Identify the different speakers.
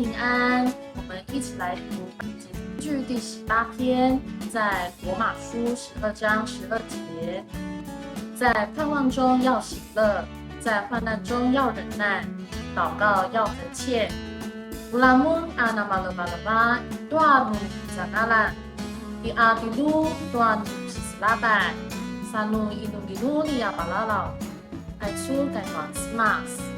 Speaker 1: 平安。我们一起来读解经句第18篇，在罗马书12章12节，在盼望中要喜乐，在患难中要忍耐，祷告要恒切。Mulamun anamalaba tuanu zanalan diadilu tuanu sislaban sanu inunginu niapalalau aitu kaiwan smas。